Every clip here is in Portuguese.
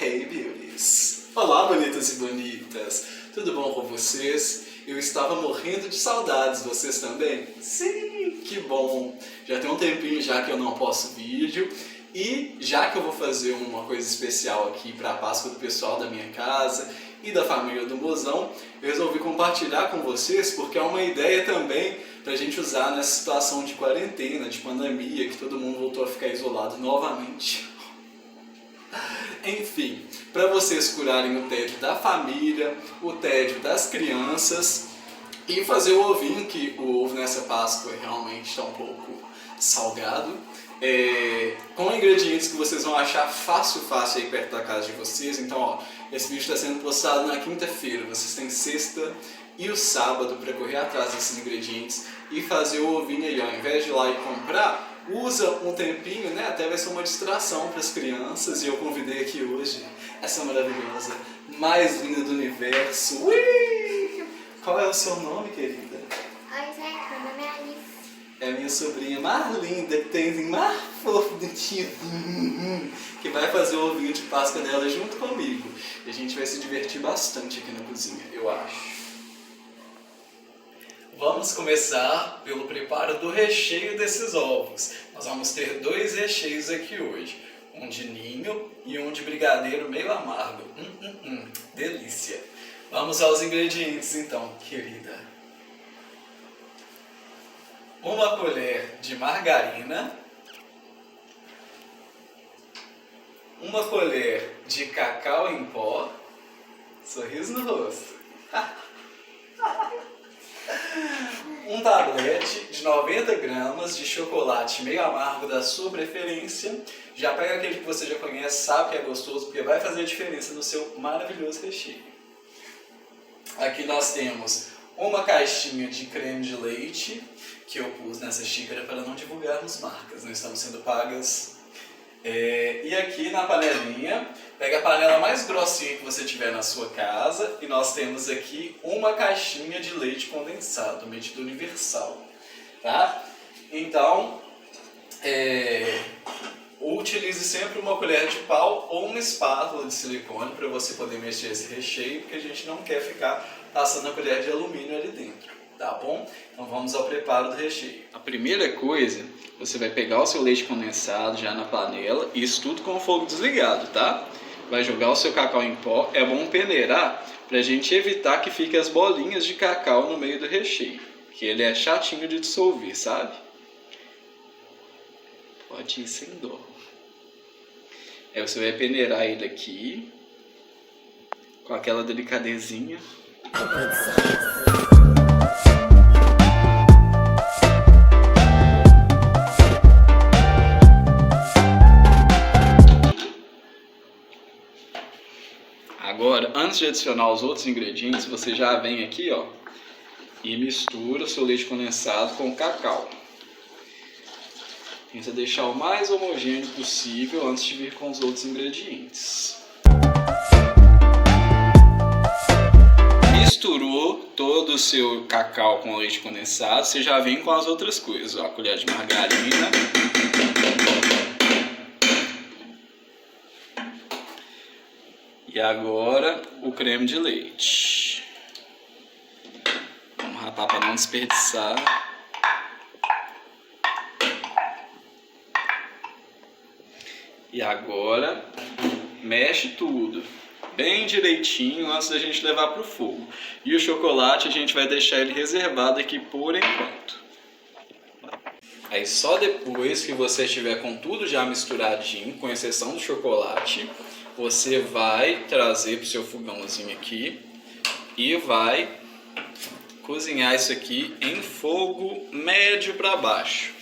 Hey Beauties! Olá, bonitas e bonitas! Tudo bom com vocês? Eu estava morrendo de saudades, vocês também? Sim, que bom! Já tem um tempinho já que eu não posto vídeo e já que eu vou fazer uma coisa especial aqui para a Páscoa do pessoal da minha casa e da família do Mozão, eu resolvi compartilhar com vocês porque é uma ideia também para a gente usar nessa situação de quarentena, de pandemia, que todo mundo voltou a ficar isolado novamente. Enfim, para vocês curarem o tédio da família, o tédio das crianças e fazer o ovinho, que o ovo nessa Páscoa realmente está um pouco salgado, com ingredientes que vocês vão achar fácil aí perto da casa de vocês. Então, ó, esse vídeo está sendo postado na quinta-feira, vocês têm sexta e o sábado para correr atrás desses ingredientes e fazer o ovinho aí, ó. Ao invés de ir lá e comprar, usa um tempinho, né? Até vai ser uma distração para as crianças. E eu convidei aqui hoje essa maravilhosa, mais linda do universo. Ui! Qual é o seu nome, querida? Oi, Zé, meu nome é Alice. É a minha sobrinha mais linda, que tem mais fofo do tio, que vai fazer o ovinho de Páscoa dela junto comigo. E a gente vai se divertir bastante aqui na cozinha, eu acho. Vamos começar pelo preparo do recheio desses ovos. Nós vamos ter dois recheios aqui hoje. Um de ninho e um de brigadeiro meio amargo. Delícia! Vamos aos ingredientes então, querida. Uma colher de margarina. Uma colher de cacau em pó. Sorriso no rosto. Um tablete de 90 gramas de chocolate meio amargo da sua preferência. Já pega aquele que você já conhece, sabe que é gostoso, porque vai fazer a diferença no seu maravilhoso recheio. Aqui nós temos uma caixinha de creme de leite, que eu pus nessa xícara para não divulgarmos marcas, não estamos sendo pagas. E aqui na panelinha, pega a panela mais grossinha que você tiver na sua casa e nós temos aqui uma caixinha de leite condensado, medida universal, tá? Então, utilize sempre uma colher de pau ou uma espátula de silicone para você poder mexer esse recheio, porque a gente não quer ficar passando a colher de alumínio ali dentro, tá bom? Então vamos ao preparo do recheio. A primeira coisa, você vai pegar o seu leite condensado já na panela, isso tudo com o fogo desligado, tá? Vai jogar o seu cacau em pó, é bom peneirar pra gente evitar que fiquem as bolinhas de cacau no meio do recheio, que ele é chatinho de dissolver, sabe? Pode ir sem dó. Aí você vai peneirar ele aqui, com aquela delicadezinha. Agora, antes de adicionar os outros ingredientes, você já vem aqui, ó, e mistura o seu leite condensado com o cacau. Tenta deixar o mais homogêneo possível antes de vir com os outros ingredientes. Misturou todo o seu cacau com o leite condensado, você já vem com as outras coisas, ó, a colher de margarina. E agora o creme de leite. Vamos rapar para não desperdiçar. E agora mexe tudo bem direitinho antes da gente levar para o fogo. E o chocolate a gente vai deixar ele reservado aqui por enquanto. Aí só depois que você estiver com tudo já misturadinho, com exceção do chocolate, você vai trazer para o seu fogãozinho aqui e vai cozinhar isso aqui em fogo médio para baixo.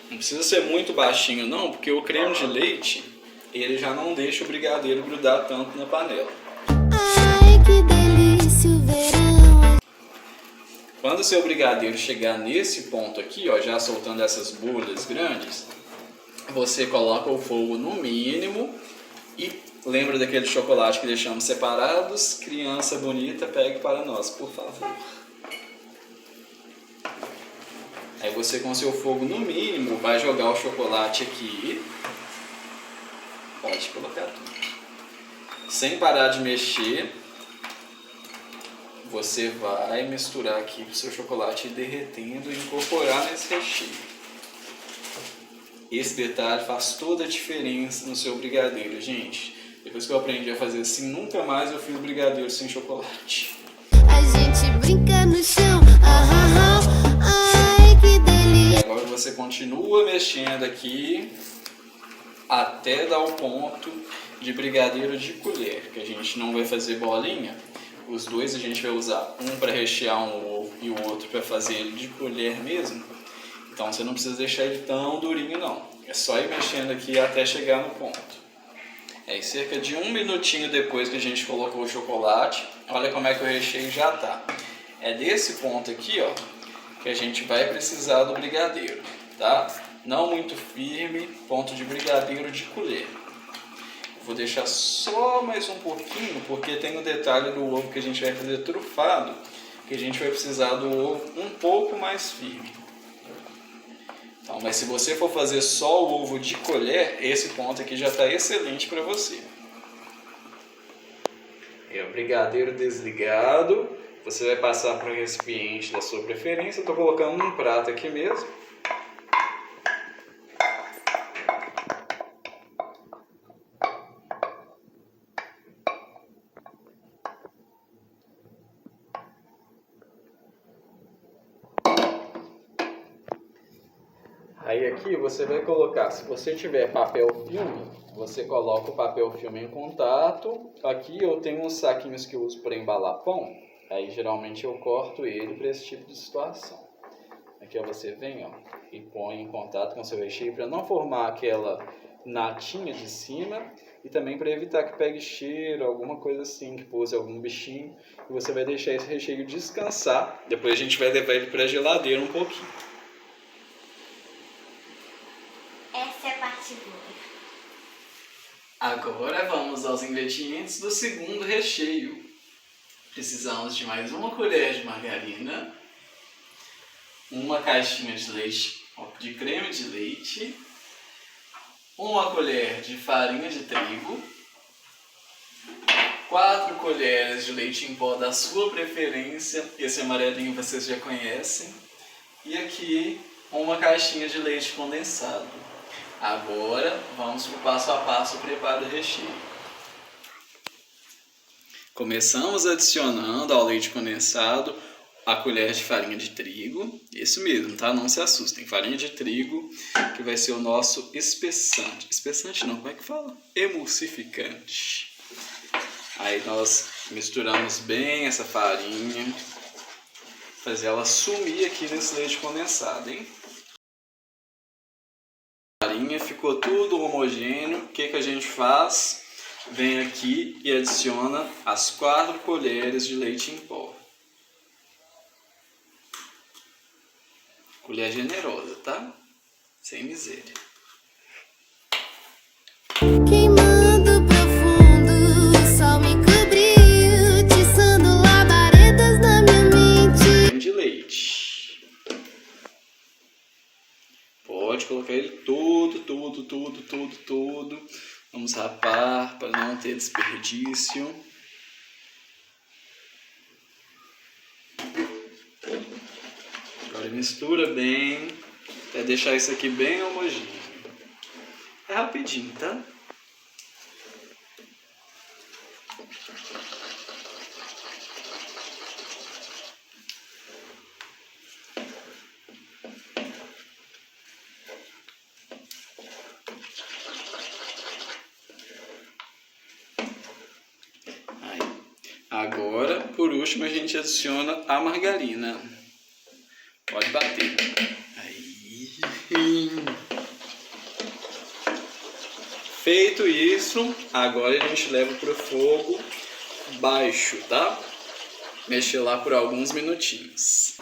Não precisa ser muito baixinho não, porque o creme de leite ele já não deixa o brigadeiro grudar tanto na panela. Ai, que delícia o verão. Quando o seu brigadeiro chegar nesse ponto aqui, ó, já soltando essas bolhas grandes, você coloca o fogo no mínimo e lembra daquele chocolate que deixamos separados? Criança bonita, pegue para nós, por favor. Aí você com seu fogo no mínimo vai jogar o chocolate aqui. Pode colocar tudo. sem parar de mexer, você vai misturar aqui o seu chocolate derretendo e incorporar nesse recheio. Esse detalhe faz toda a diferença no seu brigadeiro, gente. Depois que eu aprendi a fazer assim, nunca mais eu fiz brigadeiro sem chocolate. A gente brinca no chão, ai que delícia. Agora você continua mexendo aqui até dar o ponto de brigadeiro de colher, que a gente não vai fazer bolinha. Os dois a gente vai usar um para rechear um ovo e o outro para fazer ele de colher mesmo. Então você não precisa deixar ele tão durinho não. É só ir mexendo aqui até chegar no ponto. Aí cerca de 1 minutinho depois que a gente colocou o chocolate, olha como é que o recheio já tá. É desse ponto aqui, ó, que a gente vai precisar do brigadeiro, tá? Não muito firme, ponto de brigadeiro de colher. Vou deixar só mais um pouquinho, porque tem o detalhe do ovo que a gente vai fazer trufado, que a gente vai precisar do ovo um pouco mais firme. Então, mas se você for fazer só o ovo de colher, esse ponto aqui já está excelente para você. É o brigadeiro desligado, você vai passar para um recipiente da sua preferência. Eu estou colocando num prato aqui mesmo. Aí aqui você vai colocar, se você tiver papel filme, você coloca o papel filme em contato. Aqui eu tenho uns saquinhos que eu uso para embalar pão, aí geralmente eu corto ele para esse tipo de situação. Aqui ó, você vem ó, e põe em contato com o seu recheio para não formar aquela natinha de cima e também para evitar que pegue cheiro, alguma coisa assim, que pose algum bichinho. E você vai deixar esse recheio descansar, depois a gente vai levar ele para a geladeira um pouquinho. Essa é a parte boa. Agora vamos aos ingredientes do segundo recheio. Precisamos de mais 1 colher de margarina, 1 caixinha de leite, de creme de leite, 1 colher de farinha de trigo, 4 colheres de leite em pó da sua preferência, esse amarelinho vocês já conhecem, e aqui 1 caixinha de leite condensado. Agora vamos para o passo a passo o preparo do recheio. Começamos adicionando ao leite condensado a colher de farinha de trigo, isso mesmo, tá? Não se assustem, farinha de trigo que vai ser o nosso espessante. Espessante não, como é que fala? Emulsificante. Aí nós misturamos bem essa farinha, fazer ela sumir aqui nesse leite condensado, hein? Ficou tudo homogêneo. O que a gente faz? Vem aqui e adiciona as 4 colheres de leite em pó. Colher generosa, tá? Sem miséria. Queimando profundo, o sol me cobriu, tiçando labaredas na minha mente. De leite. Pode colocar ele tudo. Vamos rapar para não ter desperdício. Agora mistura bem, até deixar isso aqui bem homogêneo. É rapidinho, tá? Agora, por último, a gente adiciona a margarina. Pode bater. Aí. Feito isso, agora a gente leva para o fogo baixo, tá? Mexer lá por alguns minutinhos.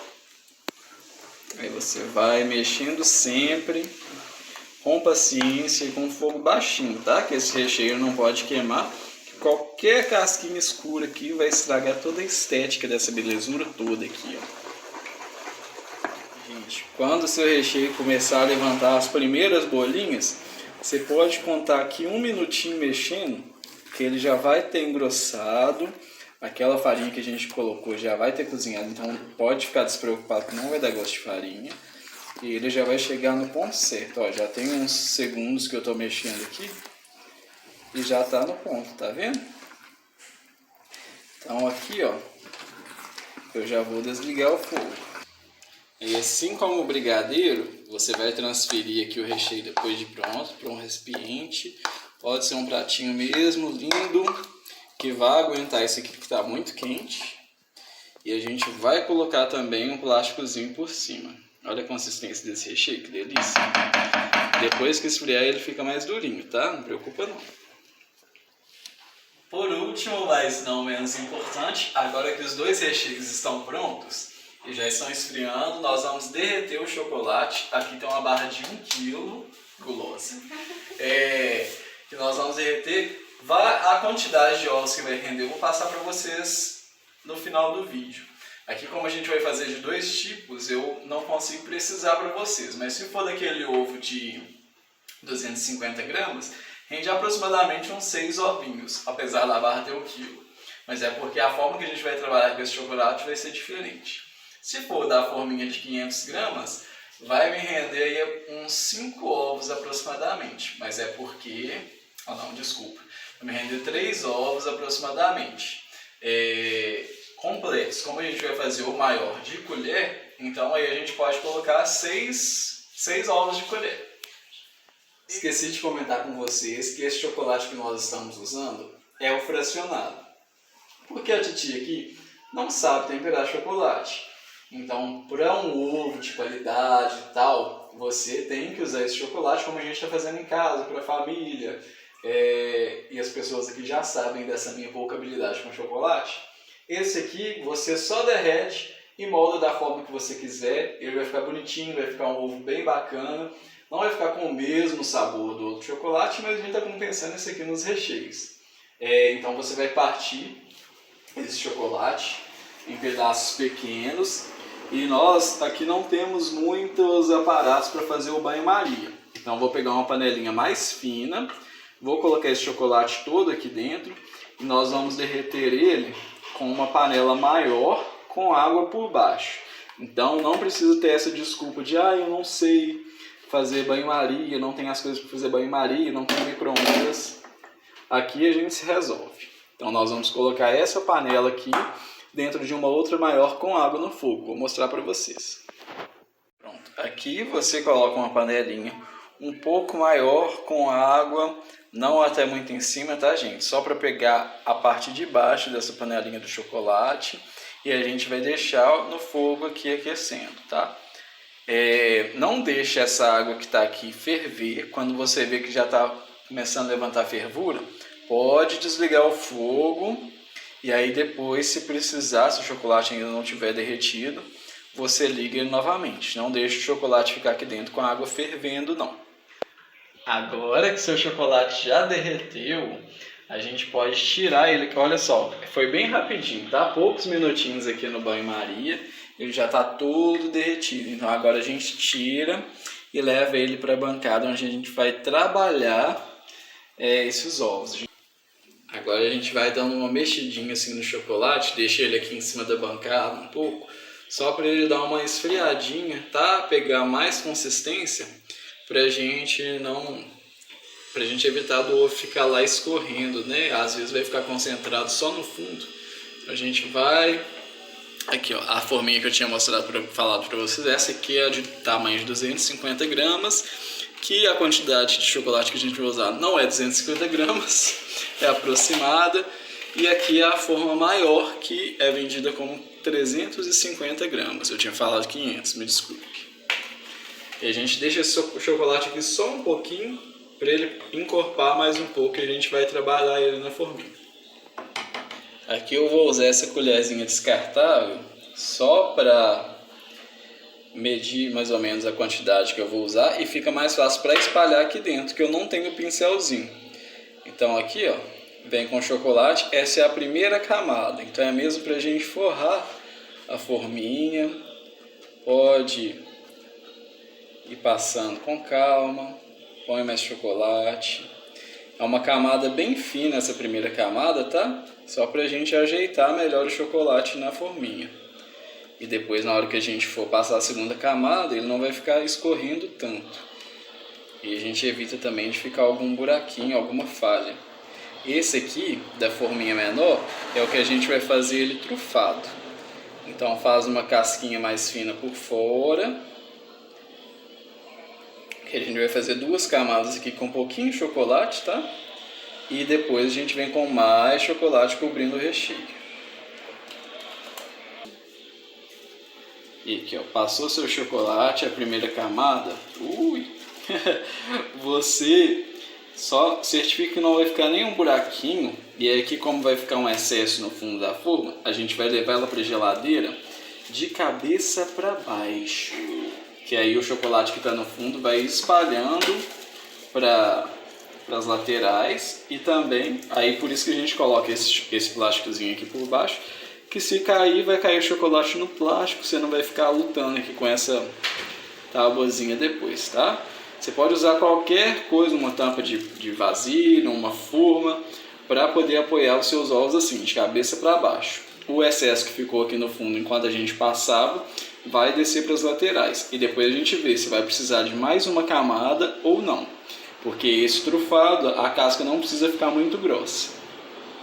Aí você vai mexendo sempre, com paciência e com fogo baixinho, tá? Que esse recheio não pode queimar. Qualquer casquinha escura aqui vai estragar toda a estética dessa belezura toda aqui, ó. Gente, quando o seu recheio começar a levantar as primeiras bolinhas, você pode contar aqui 1 minutinho mexendo, porque ele já vai ter engrossado, aquela farinha que a gente colocou já vai ter cozinhado, então pode ficar despreocupado que não vai dar gosto de farinha. E ele já vai chegar no ponto certo, ó, já tem uns segundos que eu tô mexendo aqui e já tá no ponto, tá vendo? Então aqui, ó, eu já vou desligar o fogo. E assim como o brigadeiro, você vai transferir aqui o recheio depois de pronto para um recipiente. Pode ser um pratinho mesmo, lindo, que vai aguentar esse aqui que está muito quente. E a gente vai colocar também um plásticozinho por cima. Olha a consistência desse recheio, que delícia. Depois que esfriar ele fica mais durinho, tá? Não preocupa não. Por último, mas não menos importante, agora que os dois recheios estão prontos e já estão esfriando, nós vamos derreter o chocolate. Aqui tem uma barra de 1 kg, gulosa, que nós vamos derreter. A quantidade de ovos que vai render eu vou passar para vocês no final do vídeo. Aqui, como a gente vai fazer de 2 tipos, eu não consigo precisar para vocês, mas se for daquele ovo de 250 gramas, rende aproximadamente uns 6 ovinhos, apesar da barra ter 1 kg. Mas é porque a forma que a gente vai trabalhar com esse chocolate vai ser diferente. Se for da forminha de 500 gramas, vai me render aí uns 5 ovos aproximadamente. Mas é porque... Ah não, desculpa. Vai me render 3 ovos aproximadamente. Completos. Como a gente vai fazer o maior de colher, então aí a gente pode colocar 6 ovos de colher. Esqueci de comentar com vocês que esse chocolate que nós estamos usando é o fracionado. Porque a titia aqui não sabe temperar chocolate. Então, para um ovo de qualidade e tal, você tem que usar esse chocolate como a gente está fazendo em casa, para a família. E as pessoas aqui já sabem dessa minha pouca habilidade com chocolate. Esse aqui você só derrete e molda da forma que você quiser. Ele vai ficar bonitinho, vai ficar um ovo bem bacana. Não vai ficar com o mesmo sabor do outro chocolate, mas a gente está compensando isso aqui nos recheios. Então você vai partir esse chocolate em pedaços pequenos. E nós aqui não temos muitos aparatos para fazer o banho-maria. Então vou pegar uma panelinha mais fina, vou colocar esse chocolate todo aqui dentro e nós vamos derreter ele com uma panela maior com água por baixo. Então não precisa ter essa desculpa de eu não sei fazer banho-maria, não tem as coisas para fazer banho-maria, não tem micro-ondas. Aqui a gente se resolve. Então nós vamos colocar essa panela aqui dentro de uma outra maior com água no fogo. Vou mostrar para vocês. Pronto. Aqui você coloca uma panelinha um pouco maior com água, não até muito em cima, tá, gente? Só para pegar a parte de baixo dessa panelinha do chocolate e a gente vai deixar no fogo aqui aquecendo, tá? Não deixe essa água que está aqui ferver. Quando você vê que já está começando a levantar fervura, pode desligar o fogo e aí depois, se precisar, se o chocolate ainda não tiver derretido, você liga ele novamente. Não deixe o chocolate ficar aqui dentro com a água fervendo, não. Agora que seu chocolate já derreteu, a gente pode tirar ele. Olha só, foi bem rapidinho, tá? Poucos minutinhos aqui no banho-maria, ele já está todo derretido. Então agora a gente tira e leva ele para a bancada onde a gente vai trabalhar esses ovos. Agora a gente vai dando uma mexidinha assim no chocolate, deixa ele aqui em cima da bancada um pouco, só para ele dar uma esfriadinha, tá? Pegar mais consistência, pra gente evitar do ovo ficar lá escorrendo, né? Às vezes vai ficar concentrado só no fundo. A gente vai... Aqui, ó, a forminha que eu tinha falado para vocês, essa aqui é de tamanho de 250 gramas, que a quantidade de chocolate que a gente vai usar não é 250 gramas, é aproximada. E aqui é a forma maior, que é vendida como 350 gramas. Eu tinha falado 500, me desculpe. E a gente deixa esse chocolate aqui só um pouquinho, para ele encorpar mais um pouco e a gente vai trabalhar ele na forminha. Aqui eu vou usar essa colherzinha descartável só para medir mais ou menos a quantidade que eu vou usar e fica mais fácil para espalhar aqui dentro, que eu não tenho pincelzinho. Então aqui, ó, vem com chocolate, essa é a primeira camada, então é mesmo para a gente forrar a forminha. Pode ir passando com calma, põe mais chocolate É uma camada bem fina essa primeira camada, tá? Só pra gente ajeitar melhor o chocolate na forminha. E depois, na hora que a gente for passar a segunda camada, ele não vai ficar escorrendo tanto. E a gente evita também de ficar algum buraquinho, alguma falha. Esse aqui, da forminha menor, é o que a gente vai fazer ele trufado. Então faz uma casquinha mais fina por fora. Que a gente vai fazer 2 camadas aqui com um pouquinho de chocolate, tá? E depois a gente vem com mais chocolate cobrindo o recheio. E aqui, ó, passou seu chocolate, a primeira camada. Você só certifica que não vai ficar nenhum buraquinho. E aí aqui, como vai ficar um excesso no fundo da forma, a gente vai levar ela para a geladeira de cabeça para baixo. Que aí o chocolate que está no fundo vai espalhando para as laterais. E também, aí por isso que a gente coloca esse plásticozinho aqui por baixo, que se cair, vai cair o chocolate no plástico, você não vai ficar lutando aqui com essa tabuazinha depois, tá? Você pode usar qualquer coisa, uma tampa de vasilha, uma forma, para poder apoiar os seus ovos assim, de cabeça para baixo. O excesso que ficou aqui no fundo enquanto a gente passava, vai descer para as laterais. E depois a gente vê se vai precisar de mais uma camada ou não. Porque esse trufado, a casca não precisa ficar muito grossa.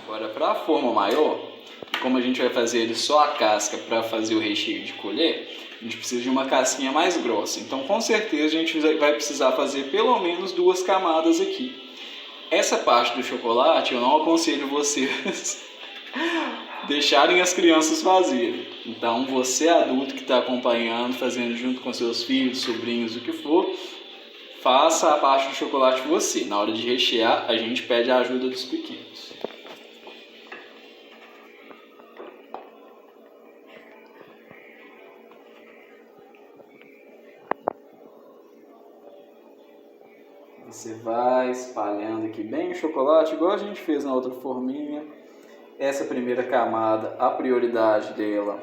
Agora, para a forma maior, como a gente vai fazer ele só a casca para fazer o recheio de colher, a gente precisa de uma casquinha mais grossa. Então, com certeza, a gente vai precisar fazer pelo menos 2 camadas aqui. Essa parte do chocolate, eu não aconselho vocês deixarem as crianças fazerem. Então, você adulto que está acompanhando, fazendo junto com seus filhos, sobrinhos, o que for, faça a parte do chocolate você. Na hora de rechear, a gente pede a ajuda dos pequenos. Você vai espalhando aqui bem o chocolate, igual a gente fez na outra forminha. Essa primeira camada, a prioridade dela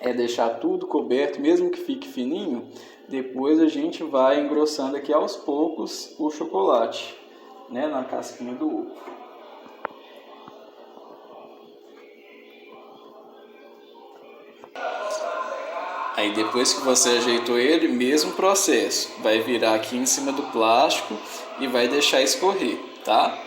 é deixar tudo coberto, mesmo que fique fininho. Depois a gente vai engrossando aqui aos poucos o chocolate, né, na casquinha do ovo. Aí depois que você ajeitou ele, mesmo processo, vai virar aqui em cima do plástico e vai deixar escorrer, tá?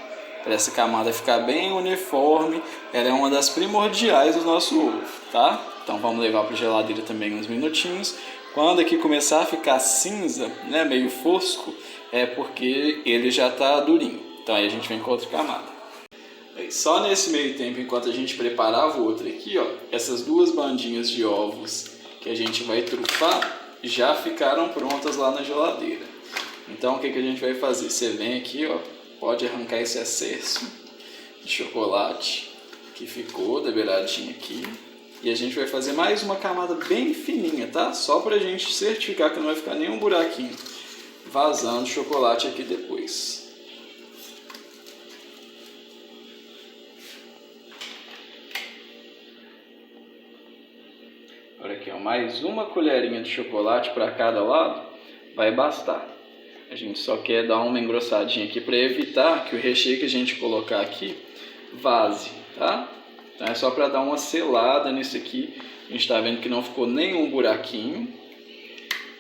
Para essa camada ficar bem uniforme, ela é uma das primordiais do nosso ovo, tá? Então vamos levar para a geladeira também uns minutinhos. Quando aqui começar a ficar cinza, né, meio fosco, é porque ele já está durinho. Então aí a gente vem com outra camada. Aí, só nesse meio tempo, enquanto a gente preparava o outro aqui, ó, essas 2 bandinhas de ovos que a gente vai trufar já ficaram prontas lá na geladeira. Então o que a gente vai fazer? Você vem aqui, ó, pode arrancar esse excesso de chocolate que ficou da beiradinha aqui. E a gente vai fazer mais uma camada bem fininha, tá? Só pra gente certificar que não vai ficar nenhum buraquinho vazando chocolate aqui depois. Agora aqui, ó, mais uma colherinha de chocolate para cada lado vai bastar. A gente só quer dar uma engrossadinha aqui para evitar que o recheio que a gente colocar aqui vaze, tá? Então é só para dar uma selada nisso aqui. A gente está vendo que não ficou nenhum buraquinho.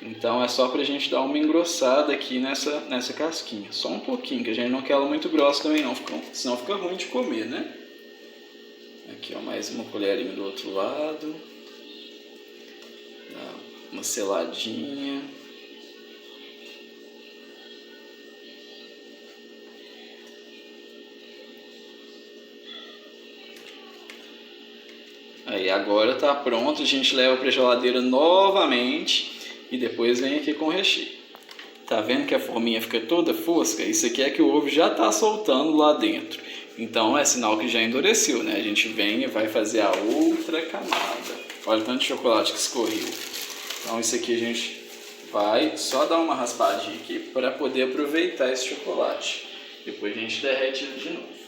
Então é só para a gente dar uma engrossada aqui nessa casquinha. Só um pouquinho, que a gente não quer ela muito grossa também não, senão fica ruim de comer, né? Aqui, ó, mais uma colherinha do outro lado. Dá uma seladinha. Aí agora tá pronto, a gente leva para a geladeira novamente e depois vem aqui com o recheio. Tá vendo que a forminha fica toda fosca? Isso aqui é que o ovo já tá soltando lá dentro. Então é sinal que já endureceu, né? A gente vem e vai fazer a outra camada. Olha o tanto de chocolate que escorreu. Então isso aqui a gente vai só dar uma raspadinha aqui para poder aproveitar esse chocolate. Depois a gente derrete ele de novo.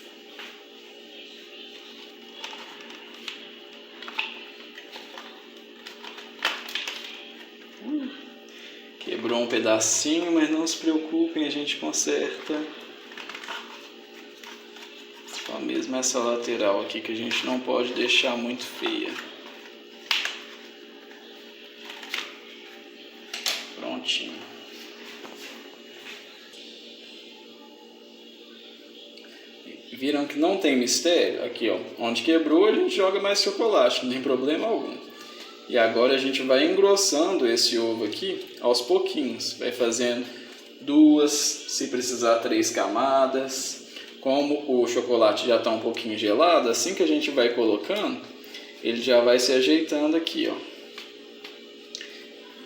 Quebrou um pedacinho, mas não se preocupem, a gente conserta. Só mesmo essa lateral aqui que a gente não pode deixar muito feia. Prontinho. Viram que não tem mistério? Aqui, ó, onde quebrou a gente joga mais chocolate, não tem problema algum. E agora a gente vai engrossando esse ovo aqui aos pouquinhos. Vai fazendo 2, se precisar 3 camadas. Como o chocolate já está um pouquinho gelado, assim que a gente vai colocando, ele já vai se ajeitando aqui, ó.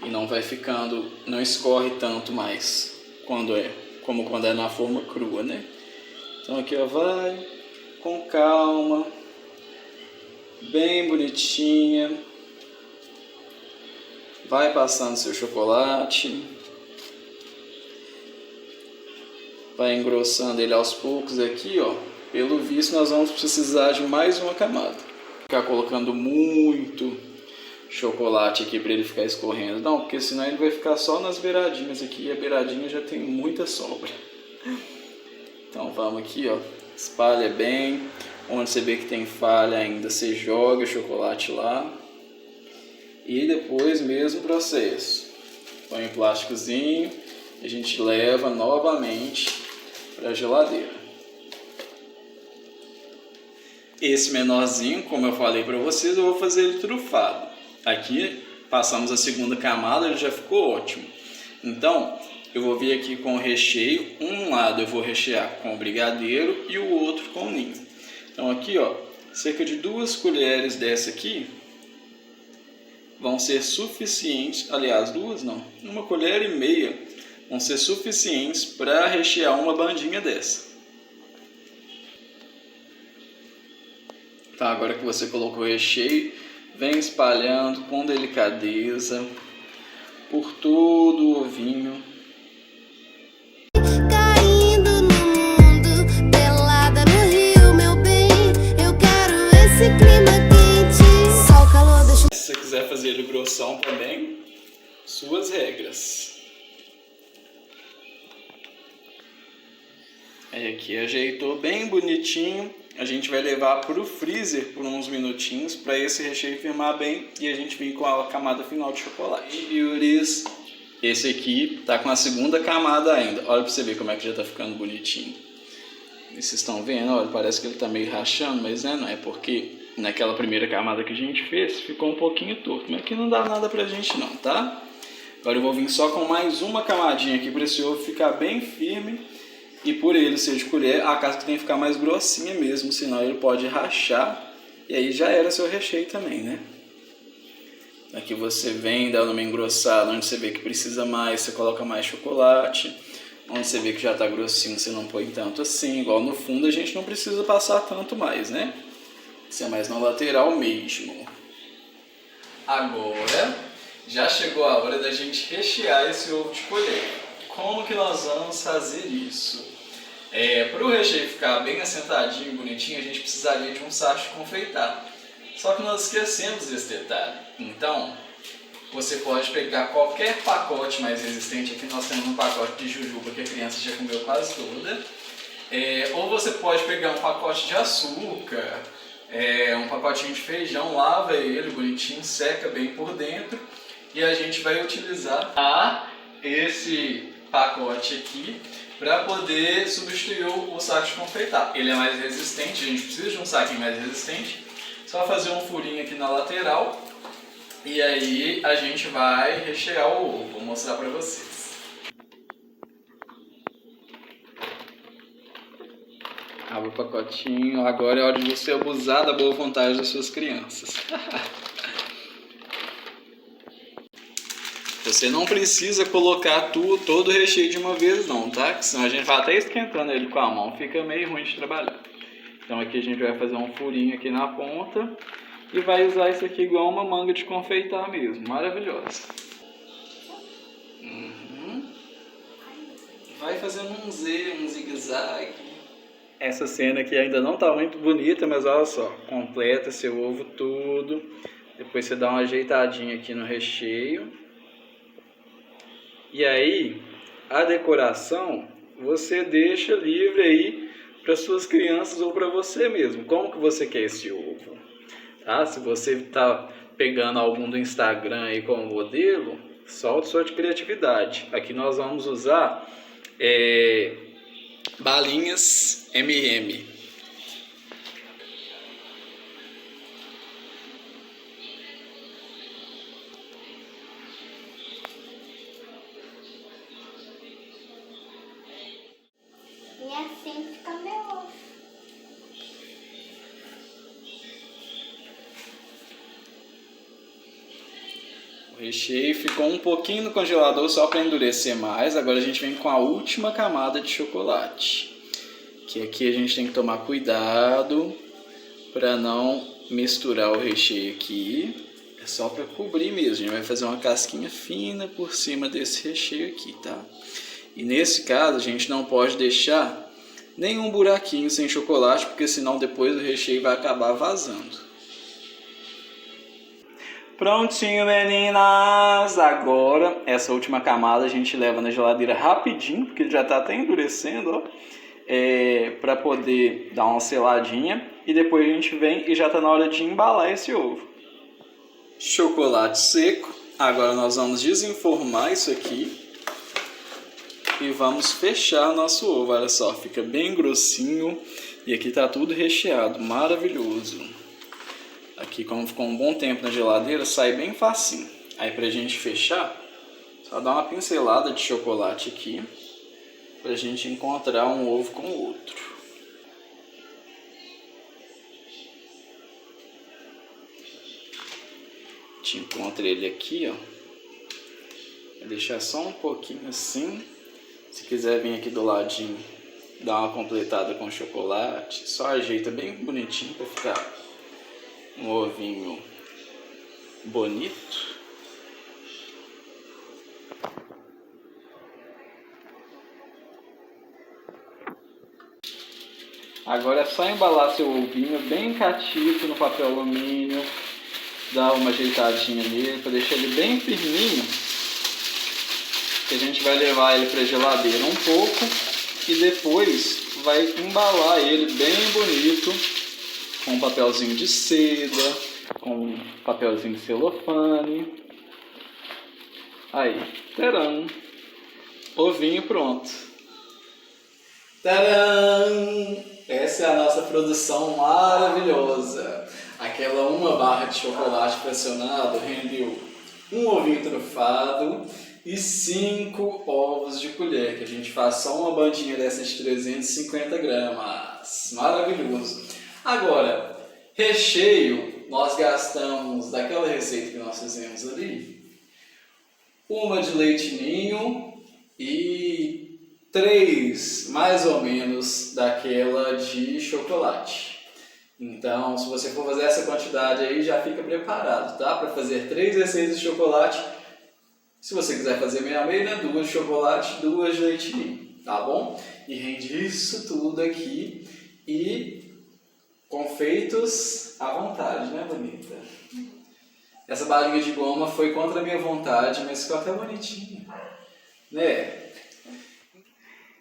E não vai ficando, não escorre tanto mais como quando é na forma crua, né? Então aqui, ó, vai com calma, bem bonitinha. Vai passando seu chocolate. Vai engrossando ele aos poucos aqui, ó. Pelo visto nós vamos precisar de mais uma camada. Ficar colocando muito chocolate aqui para ele ficar escorrendo. Não, porque senão ele vai ficar só nas beiradinhas aqui. E a beiradinha já tem muita sobra. Então vamos aqui, ó. Espalha bem. Onde você vê que tem falha ainda, você joga o chocolate lá. E depois mesmo processo. Põe um plásticozinho. A gente leva novamente para a geladeira. Esse menorzinho, como eu falei para vocês, eu vou fazer ele trufado. Aqui passamos a segunda camada, ele já ficou ótimo. Então eu vou vir aqui com o recheio. Um lado eu vou rechear com o brigadeiro e o outro com o ninho. Então aqui, ó, cerca de 2 colheres dessa aqui vão ser suficientes. Aliás, 2 não, 1,5 colher vão ser suficientes para rechear uma bandinha dessa. Tá, agora que você colocou o recheio, vem espalhando com delicadeza por todo o ovinho. Caindo no mundo, pelada no rio, meu bem. Eu quero esse clima quente. Só o calor da chuva. Se você quiser fazer ele grossão também, suas regras. Aí aqui ajeitou bem bonitinho. A gente vai levar para o freezer por uns minutinhos para esse recheio firmar bem e a gente vir com a camada final de chocolate. E beauties, esse aqui tá com a segunda camada ainda. Olha para você ver como é que já tá ficando bonitinho. E vocês estão vendo? Olha, parece que ele tá meio rachando, mas não é porque naquela primeira camada que a gente fez ficou um pouquinho torto. Mas aqui não dá nada pra gente não, tá? Agora eu vou vir só com mais uma camadinha aqui para esse ovo ficar bem firme. E por ele ser de colher, a casca tem que ficar mais grossinha mesmo, senão ele pode rachar. E aí já era seu recheio também, né? Aqui você vem dando uma engrossada, onde você vê que precisa mais, você coloca mais chocolate. Onde você vê que já está grossinho, você não põe tanto assim. Igual no fundo a gente não precisa passar tanto mais, né? Isso é mais na lateral mesmo. Agora, já chegou a hora da gente rechear esse ovo de colher. Como que nós vamos fazer isso? Para o recheio ficar bem assentadinho e bonitinho, a gente precisaria de um saco de confeitar. Só que nós esquecemos desse detalhe. Então, você pode pegar qualquer pacote mais resistente. Aqui nós temos um pacote de jujuba que a criança já comeu quase toda. Ou você pode pegar um pacote de açúcar, um pacotinho de feijão, lava ele bonitinho, seca bem por dentro. E a gente vai utilizar esse pacote aqui para poder substituir o saco de confeitar. Ele é mais resistente, a gente precisa de um saquinho mais resistente. Só fazer um furinho aqui na lateral e aí a gente vai rechear o ovo. Vou mostrar para vocês. Abre o pacotinho. Agora é hora de você abusar da boa vontade das suas crianças. Você não precisa colocar todo o recheio de uma vez não, tá? Porque senão a gente vai até esquentando ele com a mão, fica meio ruim de trabalhar. Então aqui a gente vai fazer um furinho aqui na ponta e vai usar isso aqui igual uma manga de confeitar mesmo, maravilhosa. Vai fazendo um Z, um zigue-zague. Essa cena aqui ainda não tá muito bonita, mas olha só, completa seu ovo todo. Depois você dá uma ajeitadinha aqui no recheio. E aí, a decoração você deixa livre aí para suas crianças ou para você mesmo. Como que você quer esse ovo? Tá? Se você está pegando algum do Instagram aí como modelo, solte sua criatividade. Aqui nós vamos usar balinhas M&M. E assim fica meu ovo. O recheio ficou um pouquinho no congelador só para endurecer mais. Agora a gente vem com a última camada de chocolate. Que aqui a gente tem que tomar cuidado para não misturar o recheio aqui. É só para cobrir mesmo. A gente vai fazer uma casquinha fina por cima desse recheio aqui, tá? E nesse caso a gente não pode deixar nenhum buraquinho sem chocolate, porque senão depois o recheio vai acabar vazando. Prontinho, meninas! Agora, essa última camada a gente leva na geladeira rapidinho, porque ele já está até endurecendo, ó. Para poder dar uma seladinha. E depois a gente vem e já está na hora de embalar esse ovo. Chocolate seco. Agora nós vamos desenformar isso aqui. E vamos fechar nosso ovo. Olha só, fica bem grossinho. E aqui está tudo recheado. Maravilhoso. Aqui, como ficou um bom tempo na geladeira, sai bem facinho. Aí pra gente fechar, só dar uma pincelada de chocolate aqui, pra gente encontrar um ovo com o outro. A gente encontra ele aqui, ó. Vou deixar só um pouquinho assim. Se quiser vir aqui do ladinho, dar uma completada com chocolate, só ajeita bem bonitinho pra ficar um ovinho bonito. Agora é só embalar seu ovinho bem catiço no papel alumínio, dar uma ajeitadinha nele para deixar ele bem firminho, que a gente vai levar ele para a geladeira um pouco e depois vai embalar ele bem bonito com um papelzinho de seda, com um papelzinho de celofane. Aí, tcharam! Ovinho pronto. Tcharam! Essa é a nossa produção maravilhosa. Aquela uma barra de chocolate pressionado rendeu um ovinho trufado e 5 ovos de colher, que a gente faz só uma bandinha dessas de 350 gramas. Maravilhoso! Agora, recheio, nós gastamos daquela receita que nós fizemos ali, uma de leite ninho e 3, mais ou menos, daquela de chocolate. Então, se você for fazer essa quantidade aí, já fica preparado, tá? Para fazer 3 receitas de chocolate. Se você quiser fazer meia-meia, né? 2 de chocolate, 2 de leite ninho, tá bom? E rende isso tudo aqui e confeitos à vontade, né, bonita? Essa balinha de goma foi contra a minha vontade, mas ficou até bonitinha, né?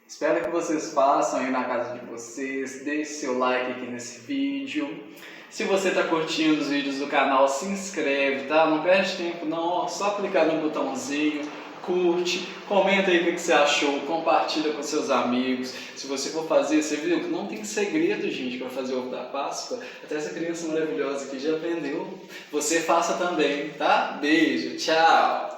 Espero que vocês façam aí na casa de vocês, deixe seu like aqui nesse vídeo. Se você está curtindo os vídeos do canal, se inscreve, tá? Não perde tempo não, só clicar no botãozinho, curte, comenta aí o que você achou, compartilha com seus amigos. Se você for fazer, você viu que não tem segredo, gente, para fazer o ovo da Páscoa. Até essa criança maravilhosa aqui já aprendeu. Você faça também, tá? Beijo, tchau!